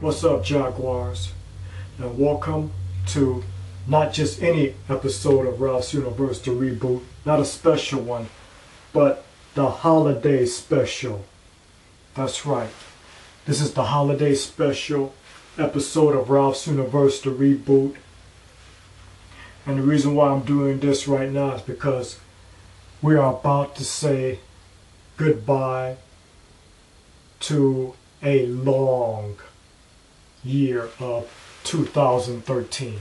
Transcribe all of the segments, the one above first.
What's up, Jaguars? And welcome to not just any episode of Ralph's Universe, the Reboot, not a special one, but the holiday special. That's right. This is the holiday special episode of Ralph's Universe, the Reboot. And the reason why I'm doing this right now is because we are about to say goodbye to a long year of 2013.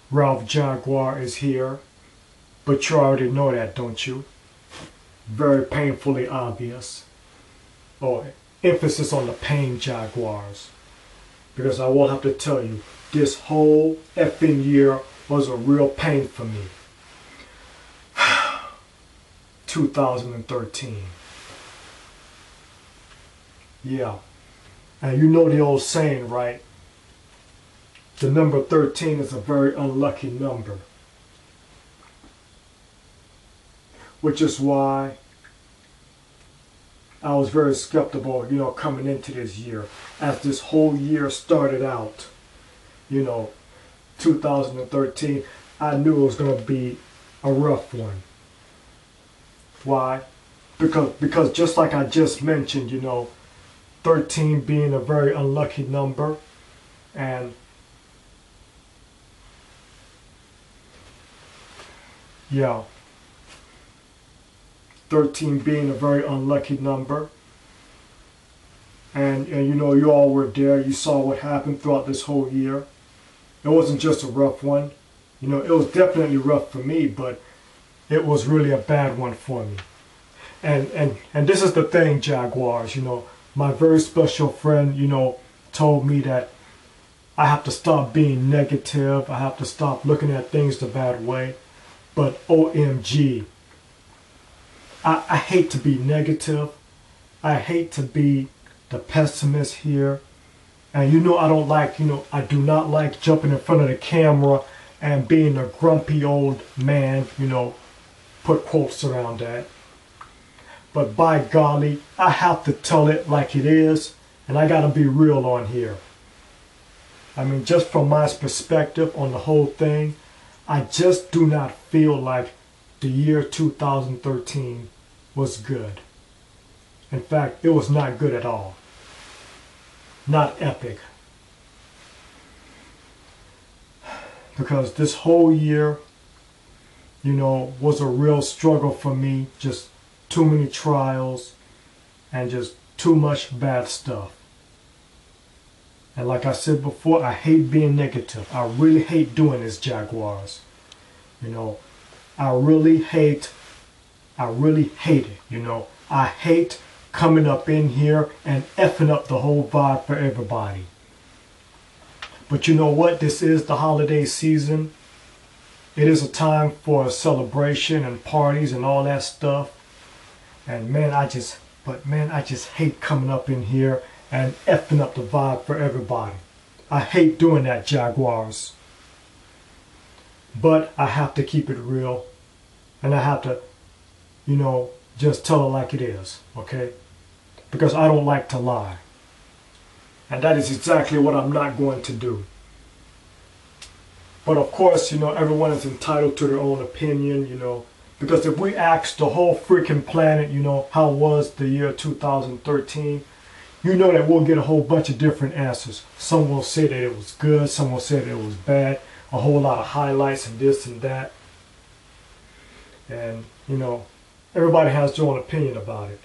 Ralph Jaguar is here, but you already know that, don't you? Very painfully obvious. Oh, emphasis on the pain, Jaguars. Because I will have to tell you, this whole effing year was a real pain for me. 2013. Yeah. And you know the old saying, right? The number 13 is a very unlucky number. Which is why I was very skeptical, coming into this year. As this whole year started out, 2013, I knew it was going to be a rough one. Why? Because just like I just mentioned, 13 being a very unlucky number, and yeah, 13 being a very unlucky number, and you all were there, you saw what happened throughout this whole year. It wasn't just a rough one, it was definitely rough for me, but it was really a bad one for me. And this is the thing, Jaguars, my very special friend, told me that I have to stop being negative. I have to stop looking at things the bad way. But OMG, I hate to be negative. I hate to be the pessimist here. And I don't like, I do not like jumping in front of the camera and being a grumpy old man, put quotes around that. But by golly, I have to tell it like it is, and I gotta be real on here. I mean, just from my perspective on the whole thing, I just do not feel like the year 2013 was good. In fact, it was not good at all. Not epic. Because this whole year, was a real struggle for me. Just too many trials and just too much bad stuff. And like I said before, I hate being negative. I really hate doing this, Jaguars. I really hate it, I hate coming up in here and effing up the whole vibe for everybody. But you know what? This is the holiday season. It is a time for a celebration and parties and all that stuff. And man, I just hate coming up in here and effing up the vibe for everybody. I hate doing that, Jaguars. But I have to keep it real. And I have to, just tell it like it is, okay? Because I don't like to lie. And that is exactly what I'm not going to do. But of course, everyone is entitled to their own opinion, because if we ask the whole freaking planet, how was the year 2013, that we'll get a whole bunch of different answers. Some will say that it was good, some will say that it was bad, a whole lot of highlights and this and that. And, everybody has their own opinion about it.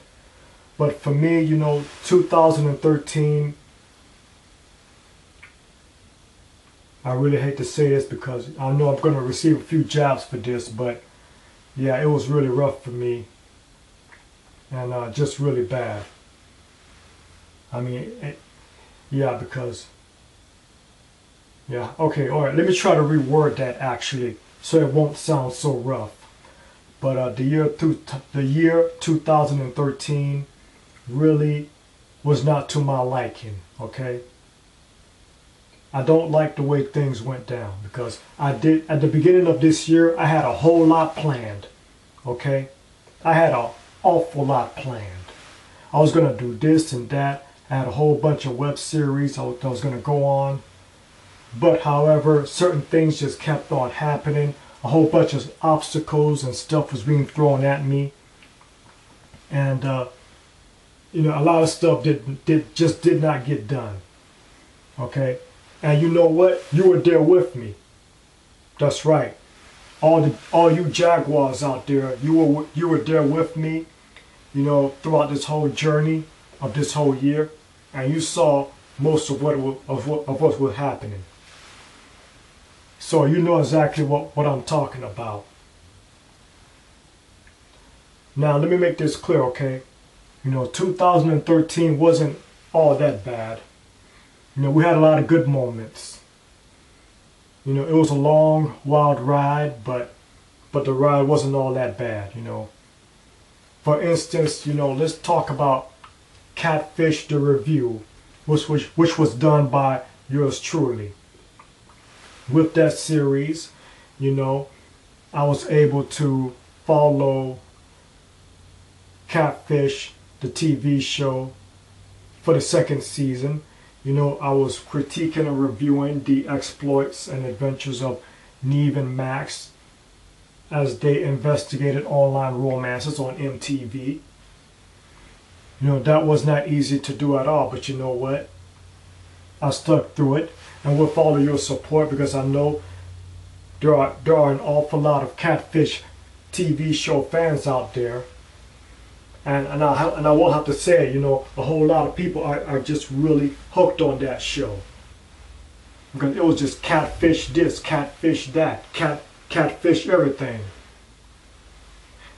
But for me, 2013, I really hate to say this because I know I'm going to receive a few jabs for this, but yeah, it was really rough for me, and just really bad. I mean, because, okay, all right, let me try to reword that actually, so it won't sound so rough. But the year 2013 really was not to my liking, okay? I don't like the way things went down because at the beginning of this year, I had a whole lot planned, okay? I had an awful lot planned. I was going to do this and that. I had a whole bunch of web series I was going to go on. But however, certain things just kept on happening. A whole bunch of obstacles and stuff was being thrown at me. And, you know, a lot of stuff just did not get done. Okay? And you know what? You were there with me. That's right. All you Jaguars out there, you were there with me, you know, throughout this whole journey of this whole year. And you saw most of what was happening. So you know exactly what I'm talking about. Now let me make this clear, okay? You know, 2013 wasn't all that bad. You know, we had a lot of good moments. You know, it was a long, wild ride, but the ride wasn't all that bad, you know. For instance, you know, let's talk about Catfish the Review, which was done by yours truly. With that series, you know, I was able to follow Catfish, the TV show, for the second season. You know, I was critiquing and reviewing the exploits and adventures of Neve and Max as they investigated online romances on MTV. You know, that was not easy to do at all, but you know what? I stuck through it, and with all of your support, because I know there are an awful lot of Catfish TV show fans out there. And I will have to say, you know, a whole lot of people are just really hooked on that show. Because it was just catfish this, catfish that, catfish everything.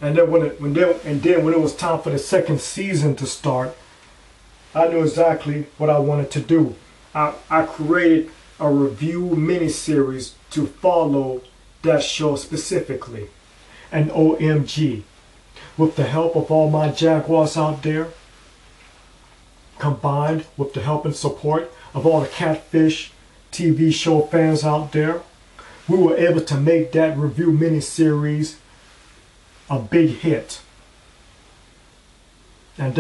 And then when it was time for the second season to start, I knew exactly what I wanted to do. I created a review miniseries to follow that show specifically. And OMG. With the help of all my Jaguars out there, combined with the help and support of all the Catfish TV show fans out there, we were able to make that review miniseries a big hit. And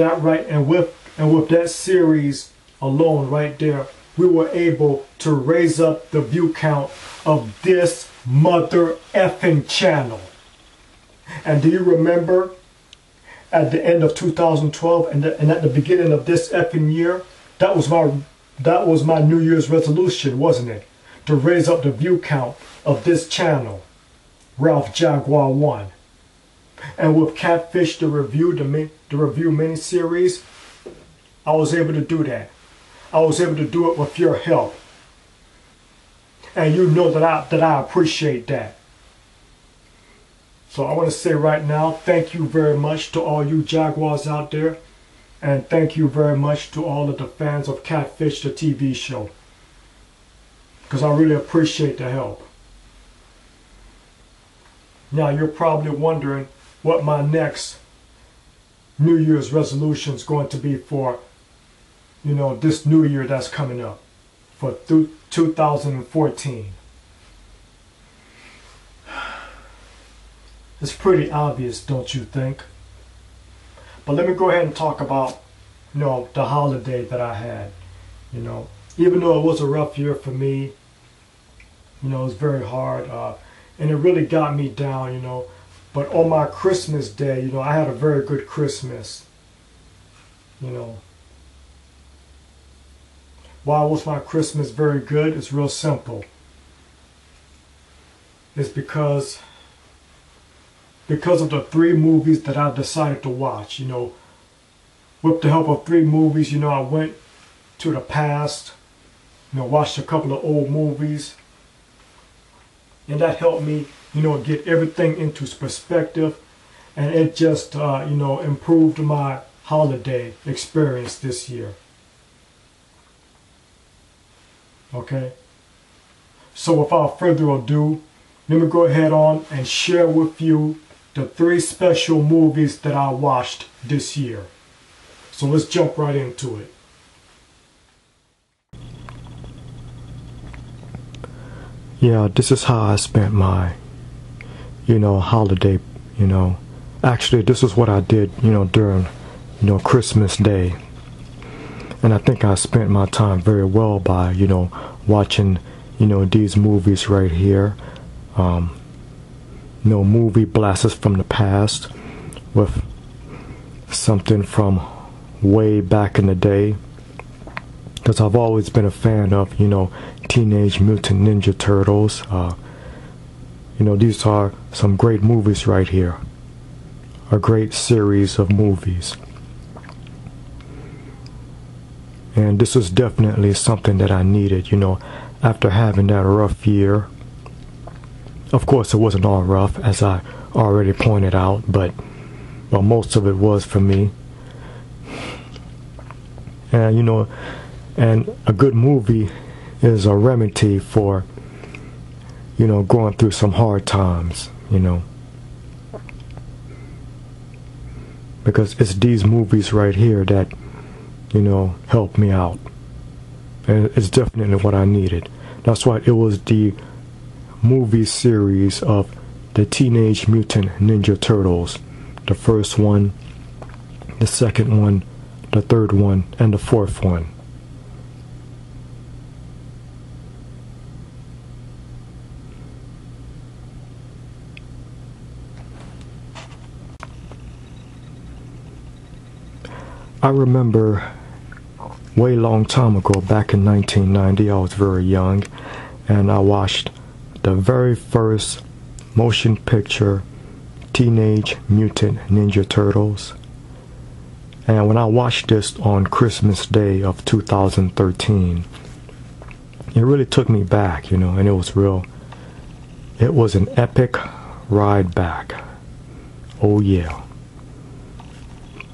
with that series alone right there, we were able to raise up the view count of this mother effing channel. And do you remember at the end of 2012 and at the beginning of this effing year, that was my New Year's resolution, wasn't it? To raise up the view count of this channel, Ralph Jaguar 1. And with Catfish the Review, the review miniseries, I was able to do that. I was able to do it with your help. And you know that I appreciate that. So I want to say right now, thank you very much to all you Jaguars out there. And thank you very much to all of the fans of Catfish, the TV show. Because I really appreciate the help. Now you're probably wondering what my next New Year's resolution is going to be for, you know, this new year that's coming up. For 2014. It's pretty obvious, don't you think? But let me go ahead and talk about, you know, the holiday that I had. You know, even though it was a rough year for me, you know, it was very hard, and it really got me down, you know. But on my Christmas day, you know, I had a very good Christmas. You know, why was my Christmas very good? It's real simple. It's because of the 3 movies that I decided to watch. You know, with the help of 3 movies, you know, I went to the past, you know, watched a couple of old movies, and that helped me, you know, get everything into perspective, and it just, you know, improved my holiday experience this year. Okay? So without further ado, let me go ahead on and share with you the 3 special movies that I watched this year. So let's jump right into it. Yeah, this is how I spent my, you know, holiday, you know. Actually, this is what I did, you know, during Christmas Day. And I think I spent my time very well by, watching, these movies right here. Movie blasts from the past with something from way back in the day. Because I've always been a fan of, Teenage Mutant Ninja Turtles. These are some great movies right here. A great series of movies. And this was definitely something that I needed, after having that rough year. Of course, it wasn't all rough, as I already pointed out, but most of it was for me. And, and a good movie is a remedy for, going through some hard times, Because it's these movies right here that, help me out. And it's definitely what I needed. That's why it was the movie series of the Teenage Mutant Ninja Turtles. The first one, the second one, the third one, and the fourth one. I remember way long time ago, back in 1990, I was very young, and I watched the very first motion picture, Teenage Mutant Ninja Turtles. And when I watched this on Christmas Day of 2013, it really took me back, and it was an epic ride back. Oh yeah.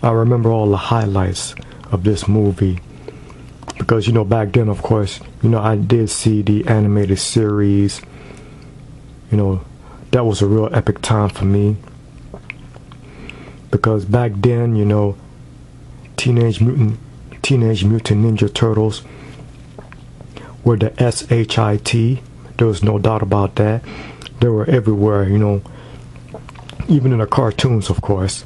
I remember all the highlights of this movie because, back then, of course, I did see the animated series. That was a real epic time for me because back then, Teenage Mutant Ninja Turtles were the SHIT. There was no doubt about that. They were everywhere, even in the cartoons, of course.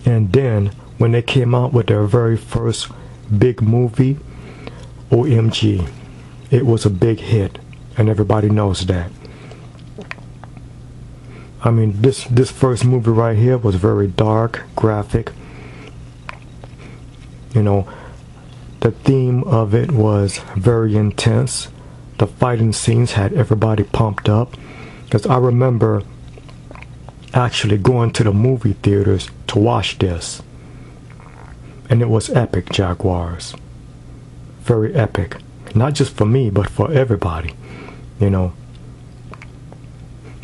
And then when they came out with their very first big movie, OMG, it was a big hit, and everybody knows that. I mean, this first movie right here was very dark, graphic. The theme of it was very intense. The fighting scenes had everybody pumped up. Because I remember actually going to the movie theaters to watch this. And it was epic, Jaguars. Very epic. Not just for me, but for everybody.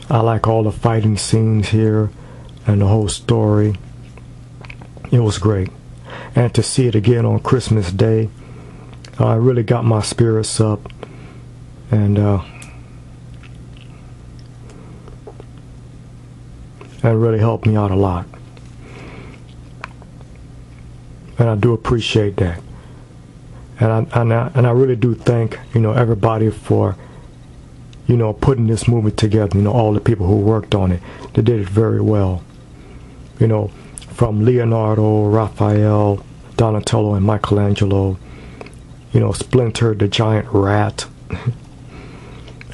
I like all the fighting scenes here and the whole story. It was great. And to see it again on Christmas Day, I really got my spirits up. And it really helped me out a lot. And I do appreciate that. And I really do thank, everybody for, putting this movie together, all the people who worked on it. They did it very well. From Leonardo, Raphael, Donatello, and Michelangelo, Splinter, the giant rat,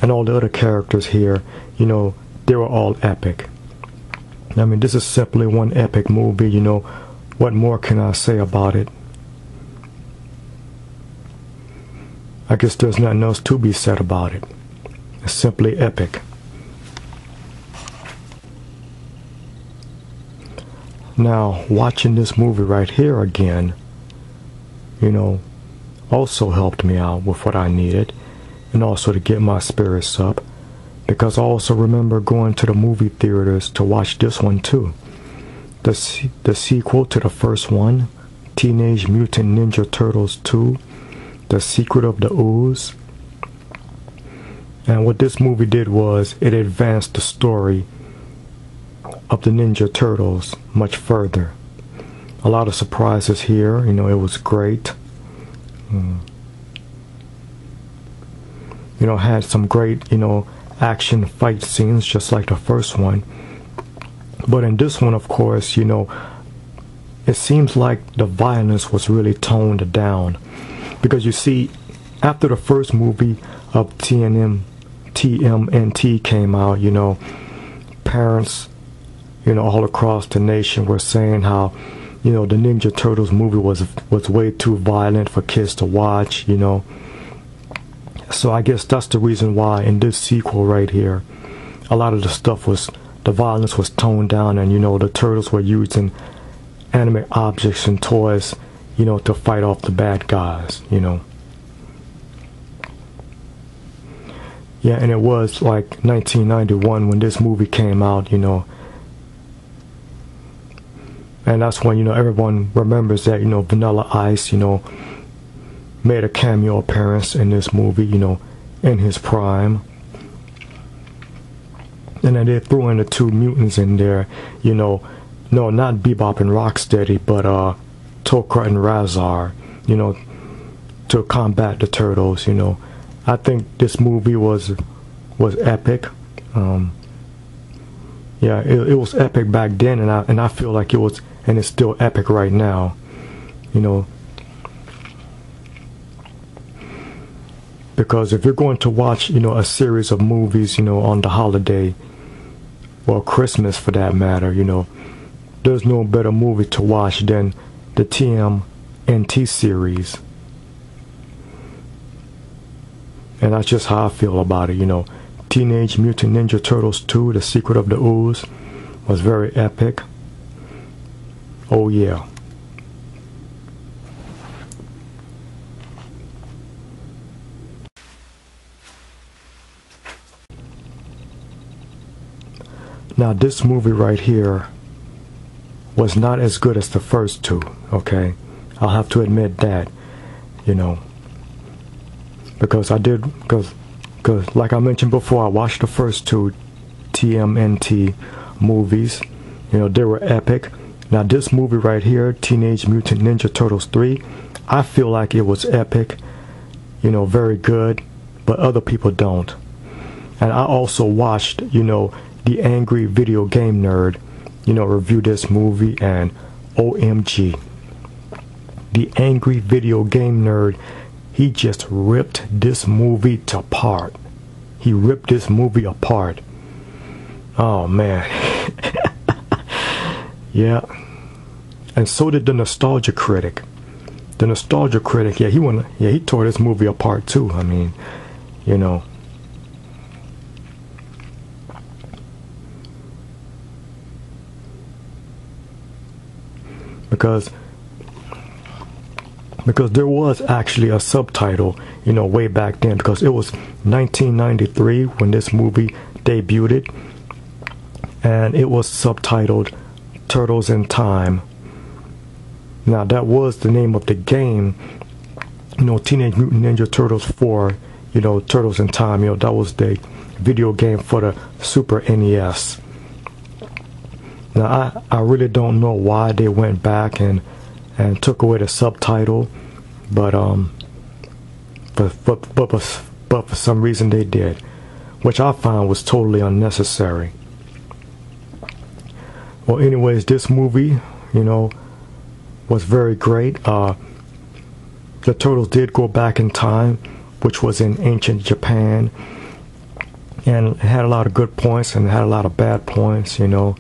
and all the other characters here, they were all epic. I mean, this is simply one epic movie, what more can I say about it? I guess there's nothing else to be said about it. It's simply epic. Now, watching this movie right here again, also helped me out with what I needed, and also to get my spirits up, because I also remember going to the movie theaters to watch this one too. The sequel to the first one, Teenage Mutant Ninja Turtles 2, The Secret of the Ooze. And what this movie did was it advanced the story of the Ninja Turtles much further. A lot of surprises here, it was great. Had some great, action fight scenes just like the first one. But in this one, of course, it seems like the violence was really toned down, because you see, after the first movie of TMNT came out, you know, parents, you know, all across the nation were saying how, you know, the Ninja Turtles movie was way too violent for kids to watch, you know. So I guess that's the reason why in this sequel right here, a lot of the violence was toned down, and, you know, the turtles were using animate objects and toys, you know, to fight off the bad guys, you know. Yeah, and it was like 1991 when this movie came out, you know. And that's when, you know, everyone remembers that, you know, Vanilla Ice, you know, made a cameo appearance in this movie, you know, in his prime. And then they threw in the two mutants in there, you know. No, not Bebop and Rocksteady, but Tokra and Razar, you know, to combat the turtles, you know. I think this movie was epic. Yeah, it was epic back then, and I feel like it was, and it's still epic right now, you know. Because if you're going to watch, you know, a series of movies, you know, on the holiday, well, Christmas for that matter, you know, there's no better movie to watch than the TMNT series. And that's just how I feel about it, you know. Teenage Mutant Ninja Turtles 2, The Secret of the Ooze, was very epic. Oh yeah. Now this movie right here was not as good as the first two, okay? I'll have to admit that, you know. Because like I mentioned before, I watched the first two TMNT movies. You know, they were epic. Now this movie right here, Teenage Mutant Ninja Turtles 3, I feel like it was epic, you know, very good, but other people don't. And I also watched, you know, The Angry Video Game Nerd, you know, review this movie, and OMG. The Angry Video Game Nerd, he just ripped this movie apart. He ripped this movie apart. Oh man. Yeah. And so did the Nostalgia Critic. The Nostalgia Critic, yeah, he tore this movie apart too. I mean, you know. Because there was actually a subtitle, you know, way back then, because it was 1993 when this movie debuted, and it was subtitled Turtles in Time. Now that was the name of the game, you know, Teenage Mutant Ninja Turtles 4, you know, Turtles in Time, you know, that was the video game for the Super NES. Now I really don't know why they went back and took away the subtitle, but for some reason they did, which I found was totally unnecessary. Well, anyways, this movie, you know, was very great. The Turtles did go back in time, which was in ancient Japan, and it had a lot of good points and had a lot of bad points, you know.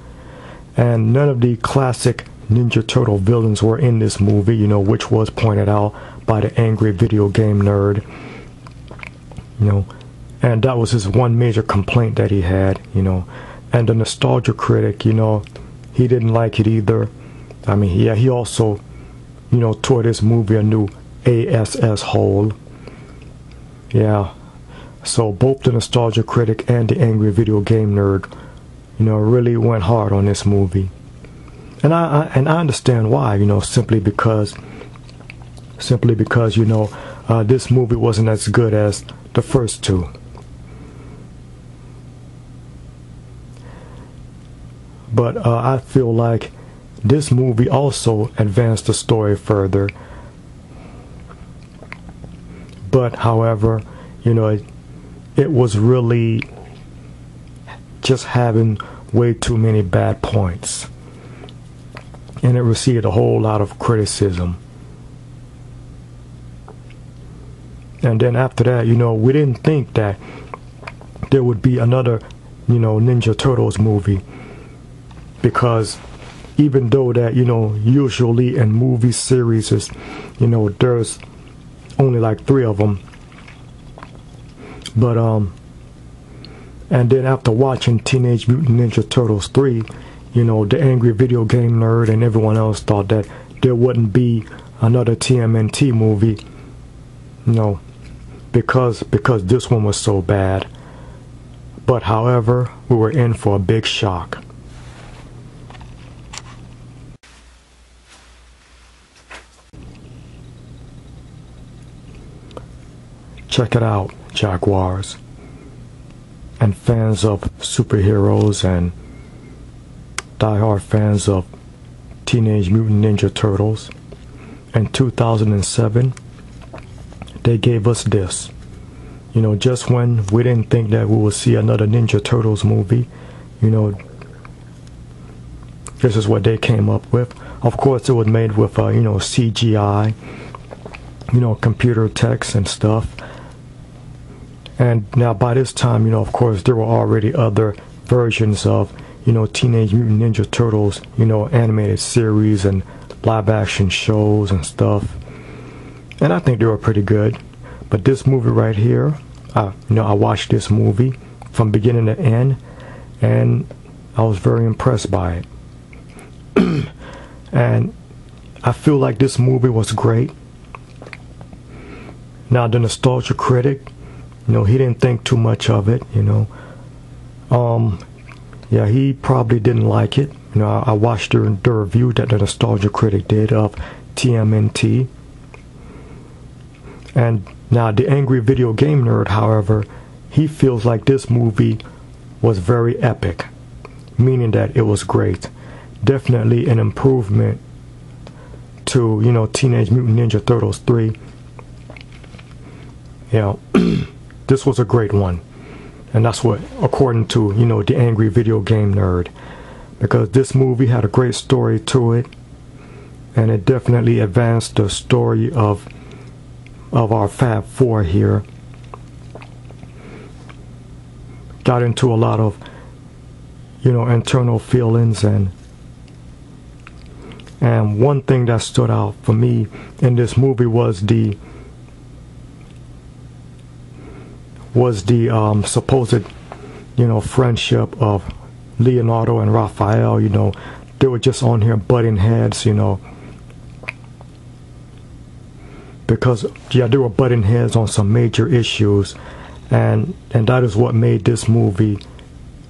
And none of the classic Ninja Turtle villains were in this movie, you know, which was pointed out by the Angry Video Game Nerd, you know, and that was his one major complaint that he had, you know. And the Nostalgia Critic, you know, he didn't like it either. I mean, yeah, he also, you know, tore this movie a new ASS hole. Yeah, so both the Nostalgia Critic and the Angry Video Game Nerd, you know, really went hard on this movie. And I understand why, you know, simply because, you know, this movie wasn't as good as the first two. But I feel like this movie also advanced the story further. But however, you know, it was really just having way too many bad points. and it received a whole lot of criticism. And then after that, we didn't think that there would be another, Ninja Turtles movie, because even though that, usually in movie series, there's only like 3 of them. But, and then after watching Teenage Mutant Ninja Turtles 3, the angry video game nerd and everyone else thought that there wouldn't be another TMNT movie, because this one was so bad. But however, we were in for a big shock. Check it out, Jaguars, and fans of superheroes and diehard fans of Teenage Mutant Ninja Turtles. In 2007, they gave us this. Just when we didn't think that we would see another Ninja Turtles movie, this is what they came up with. Of course, it was made with, CGI, computer text and stuff. And now by this time, of course, there were already other versions of, Teenage Mutant Ninja Turtles, animated series and live action shows and stuff. And I think they were pretty good. But this movie right here, I watched this movie from beginning to end, and I was very impressed by it. And I feel like this movie was great. Now the nostalgia critic, he didn't think too much of it, yeah, he probably didn't like it. I watched the review that the nostalgia critic did of TMNT. And now the angry video game nerd, however, he feels like this movie was very epic, meaning that it was great. Definitely an improvement to, Teenage Mutant Ninja Turtles 3. Yeah, this was a great one. And that's what, according to, the angry video game nerd. Because this movie had a great story to it, and it definitely advanced the story of our Fab Four here. Got into a lot of, internal feelings, and one thing that stood out for me in this movie was the supposed, friendship of Leonardo and Raphael. They were just on here butting heads, because they were butting heads on some major issues, and that is what made this movie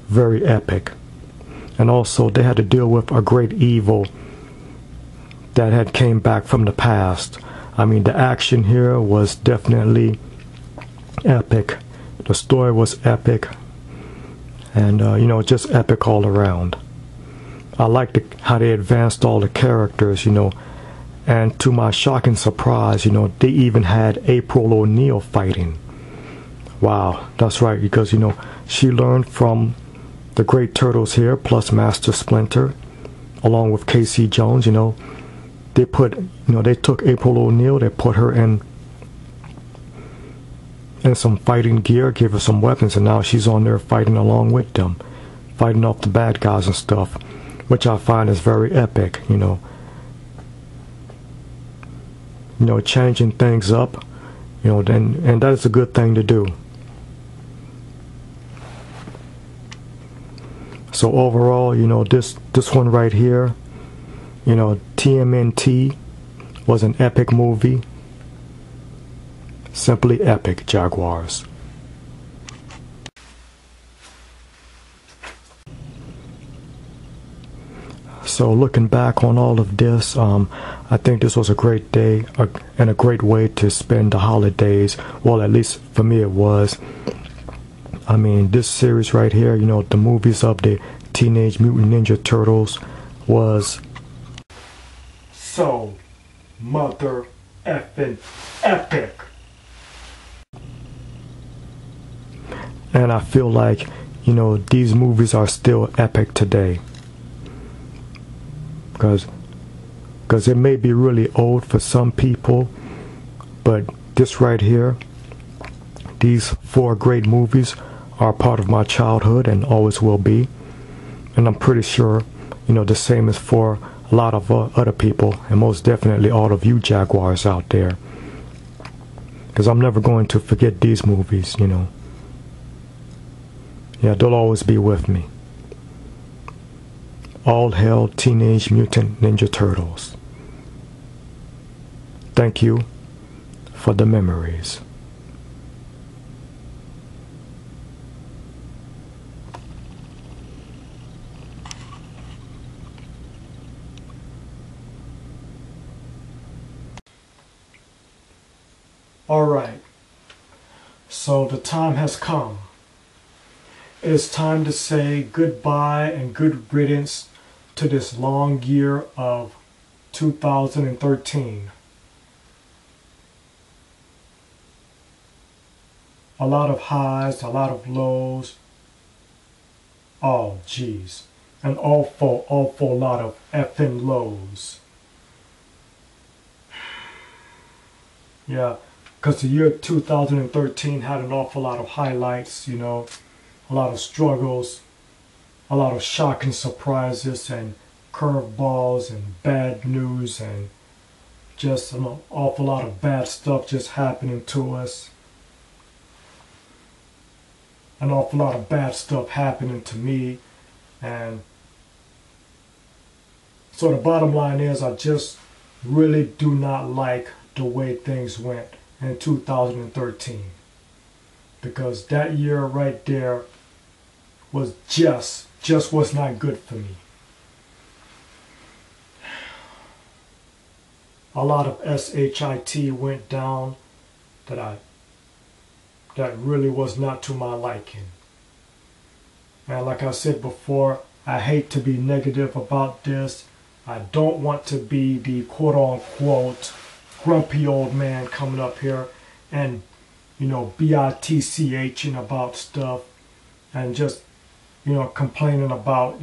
very epic. And also they had to deal with a great evil that had came back from the past. I mean, the action here was definitely epic. The story was epic, and just epic all around. I liked how they advanced all the characters, and to my shocking surprise, they even had April O'Neil fighting. Wow, that's right, because she learned from the great turtles here, plus Master Splinter, along with Casey Jones. They took April O'Neil, they put her in some fighting gear, gave her some weapons, and now she's on there fighting along with them, fighting off the bad guys and stuff, which I find is very epic. Changing things up, and that is a good thing to do. So overall, this one right here, TMNT was an epic movie. Simply epic, Jaguars. So looking back on all of this, I think this was a great day and a great way to spend the holidays. Well, at least for me it was. I mean, this series right here, the movies of the Teenage Mutant Ninja Turtles was so mother effing epic. And I feel like, these movies are still epic today. Because, because it may be really old for some people, but this right here, these 4 great movies are part of my childhood and always will be. And I'm pretty sure, the same is for a lot of other people, and most definitely all of you Jaguars out there. Because I'm never going to forget these movies, Yeah, they'll always be with me. All hail Teenage Mutant Ninja Turtles. Thank you for the memories. Alright, so the time has come. It's time to say goodbye and good riddance to this long year of 2013. A lot of highs, a lot of lows. Oh, geez. An awful lot of effing lows. Yeah, because the year 2013 had an awful lot of highlights, a lot of struggles, a lot of shocking surprises and curveballs and bad news and just an awful lot of bad stuff just happening to us. An awful lot of bad stuff happening to me. And so the bottom line is, I just really do not like the way things went in 2013, because that year right there was just was not good for me. A lot of SHIT went down that really was not to my liking. And like I said before, I hate to be negative about this. I don't want to be the quote-unquote grumpy old man coming up here and, bitching about stuff and just, complaining about,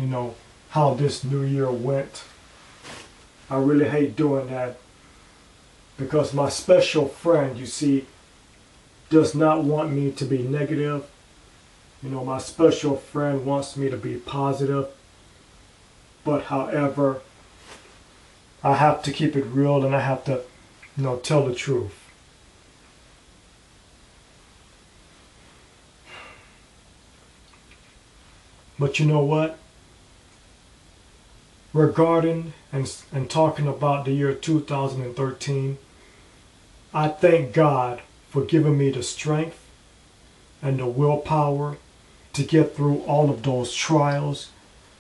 how this new year went. I really hate doing that, because my special friend, you see, does not want me to be negative. My special friend wants me to be positive. But however, I have to keep it real, and I have to, tell the truth. But you know what? Regarding and talking about the year 2013, I thank God for giving me the strength and the willpower to get through all of those trials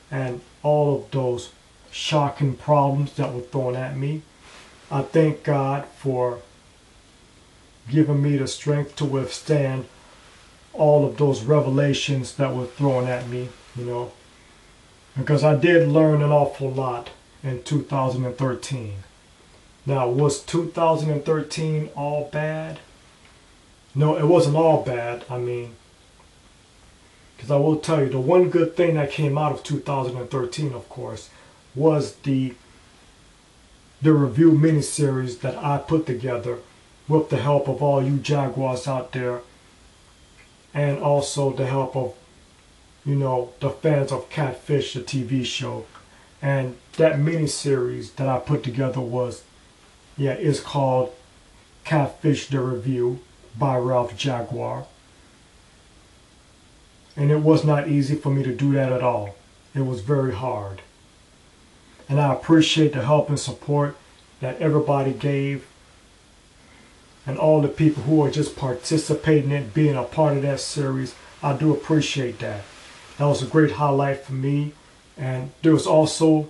and all of those shocking problems that were thrown at me. I thank God for giving me the strength to withstand all of those revelations that were thrown at me, because I did learn an awful lot in 2013. Now, was 2013 all bad? No, it wasn't all bad. Because I will tell you, the one good thing that came out of 2013, of course, was the review miniseries that I put together with the help of all you Jaguars out there, and also the help of, the fans of Catfish, the TV show. And that miniseries that I put together is called Catfish the Review by Ralph Jaguar. And it was not easy for me to do that at all. It was very hard. And I appreciate the help and support that everybody gave, and all the people who are just participating in being a part of that series. I do appreciate that. That was a great highlight for me. And there was also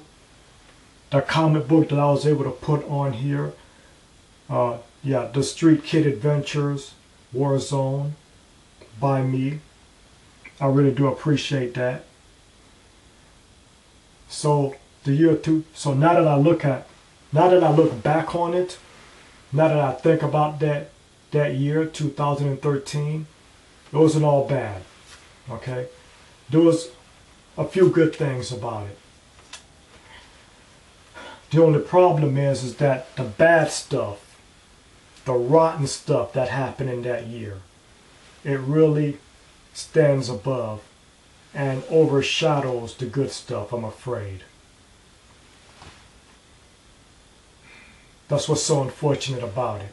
the comic book that I was able to put on here. The Street Kid Adventures Warzone by me. I really do appreciate that. So the year two. So now that I look back on it, now that I think about that year, 2013, it wasn't all bad. Okay, there was a few good things about it. The only problem is that the bad stuff, the rotten stuff that happened in that year, it really stands above and overshadows the good stuff, I'm afraid. That's what's so unfortunate about it.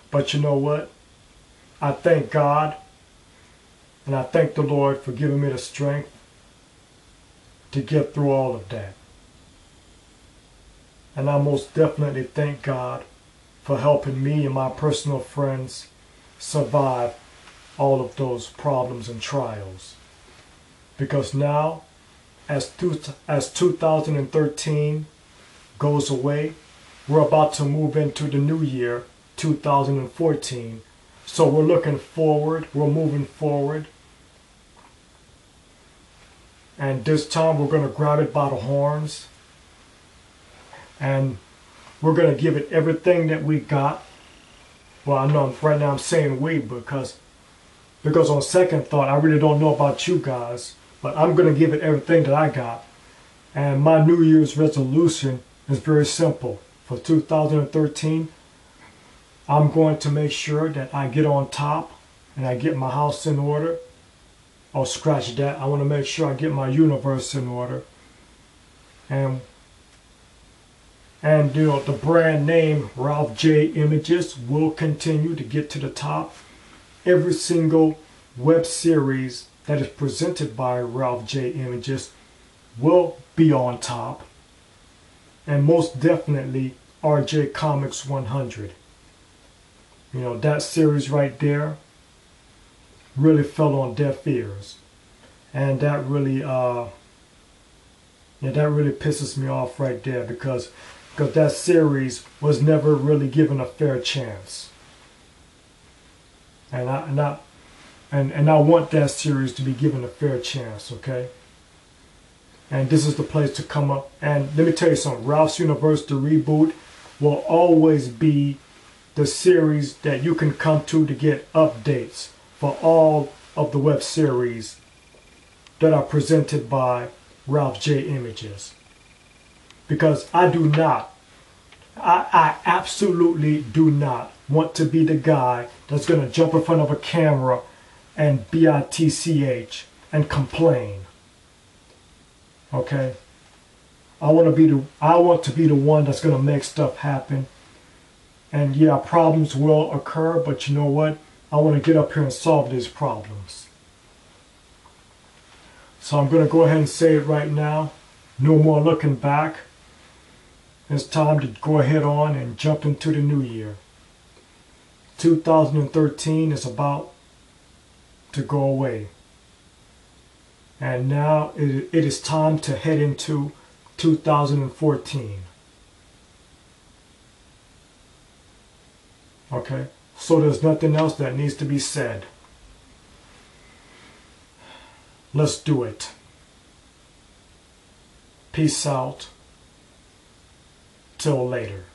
But you know what? I thank God and I thank the Lord for giving me the strength to get through all of that. And I most definitely thank God for helping me and my personal friends survive all of those problems and trials. Because now, as 2013 goes away, we're about to move into the new year, 2014. So we're looking forward, we're moving forward. And this time we're going to grab it by the horns. And we're going to give it everything that we got. Well, I know right now I'm saying we because on second thought, I really don't know about you guys. But I'm going to give it everything that I got. And my New Year's resolution is very simple. For 2013, I'm going to make sure that I get on top and I get my house in order. Oh, scratch that. I want to make sure I get my universe in order. And you know, the brand name Ralph J Images will continue to get to the top. Every single web series that is presented by Ralph J Images will be on top. And most definitely RJ Comics 100. You know, that series right there really fell on deaf ears. And that really pisses me off right there because that series was never really given a fair chance. And I want that series to be given a fair chance, okay? And this is the place to come up. And let me tell you something, Ralph's Universe, the Reboot, will always be the series that you can come to get updates for all of the web series that are presented by Ralph J Images. Because I absolutely do not want to be the guy that's going to jump in front of a camera and bitch and complain. Okay? I want to be the one that's going to make stuff happen. And yeah, problems will occur, but you know what? I want to get up here and solve these problems. So I'm going to go ahead and say it right now. No more looking back. It's time to go ahead on and jump into the new year. 2013 is about to go away. And now it is time to head into 2014. Okay? So there's nothing else that needs to be said. Let's do it. Peace out. Till later.